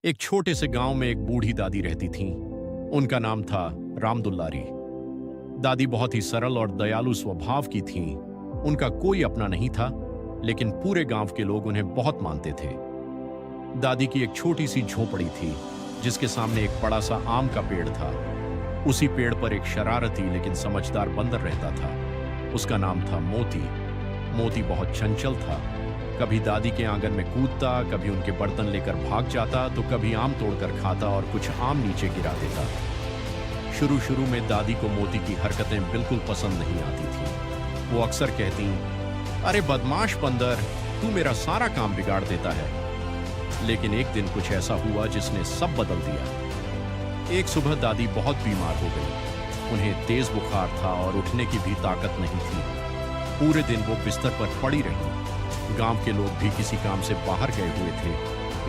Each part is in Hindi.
एक छोटे से गांव में एक बूढ़ी दादी रहती थीं। उनका नाम था रामदुल्लारी। दादी बहुत ही सरल और दयालु स्वभाव की थीं। उनका कोई अपना नहीं था, लेकिन पूरे गांव के लोग उन्हें बहुत मानते थे। दादी की एक छोटी सी झोपड़ी थी, जिसके सामने एक बड़ा सा आम का पेड़ था। उसी पेड़ पर एक शरारती लेकिन समझदार बंदर रहता था। उसका नाम था मोती। मोती बहुत चंचल था। कभी दादी के आंगन में कूदता, कभी उनके बर्तन लेकर भाग जाता, तो कभी आम तोड़कर खाता और कुछ आम नीचे गिरा देता। शुरू में दादी को मोती की हरकतें बिल्कुल पसंद नहीं आती थी। वो अक्सर कहती, अरे बदमाश बंदर, तू मेरा सारा काम बिगाड़ देता है। लेकिन एक दिन कुछ ऐसा हुआ जिसने सब बदल दिया। एक सुबह दादी बहुत बीमार हो गई। उन्हें तेज बुखार था और उठने की भी ताकत नहीं थी। पूरे दिन वो बिस्तर पर पड़ी रही। गांव के लोग भी किसी काम से बाहर गए हुए थे,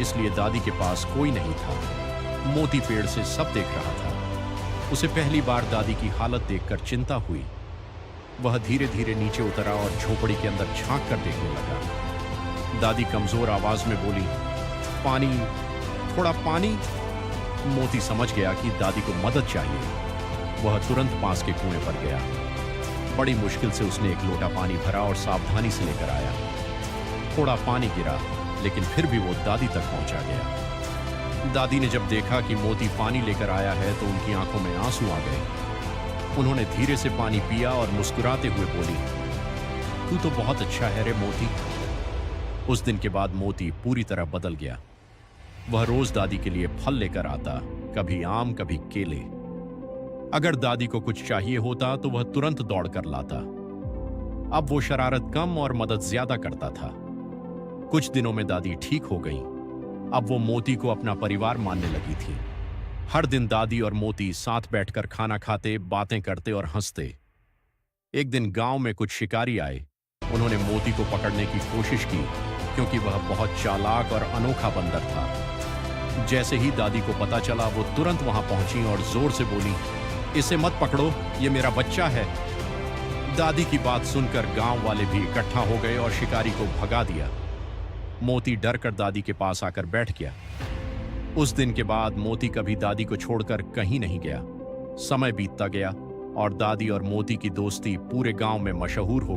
इसलिए दादी के पास कोई नहीं था। मोती पेड़ से सब देख रहा था। उसे पहली बार दादी की हालत देखकर चिंता हुई। वह धीरे धीरे नीचे उतरा और झोपड़ी के अंदर झांक कर देखने लगा। दादी कमजोर आवाज में बोली, पानी, थोड़ा पानी। मोती समझ गया कि दादी को मदद चाहिए। वह तुरंत पास के कुएं पर गया। बड़ी मुश्किल से उसने एक लोटा पानी भरा और सावधानी से लेकर आया। थोड़ा पानी गिरा, लेकिन फिर भी वो दादी तक पहुंचा गया। दादी ने जब देखा कि मोती पानी लेकर आया है, तो उनकी आंखों में आंसू आ गए। उन्होंने धीरे से पानी पिया और मुस्कुराते हुए बोली, तू तो बहुत अच्छा है रे मोती। उस दिन के बाद मोती पूरी तरह बदल गया। वह रोज दादी के लिए फल लेकर आता, कभी आम, कभी केले। अगर दादी को कुछ चाहिए होता तो वह तुरंत दौड़ कर लाता। अब वो शरारत कम और मदद ज्यादा करता था। कुछ दिनों में दादी ठीक हो गई। अब वो मोती को अपना परिवार मानने लगी थी। हर दिन दादी और मोती साथ बैठकर खाना खाते, बातें करते और हंसते। एक दिन गांव में कुछ शिकारी आए। उन्होंने मोती को पकड़ने की कोशिश की, क्योंकि वह बहुत चालाक और अनोखा बंदर था। जैसे ही दादी को पता चला, वो तुरंत वहां पहुंची और जोर से बोली, इसे मत पकड़ो, ये मेरा बच्चा है। दादी की बात सुनकर गांव वाले भी इकट्ठा हो गए और शिकारी को भगा दिया। मोती डर कर दादी के पास आकर बैठ गया। उस दिन के बाद मोती कभी दादी को छोड़कर कहीं नहीं गया। समय बीतता गया और दादी और मोती की दोस्ती पूरे गांव में मशहूर हो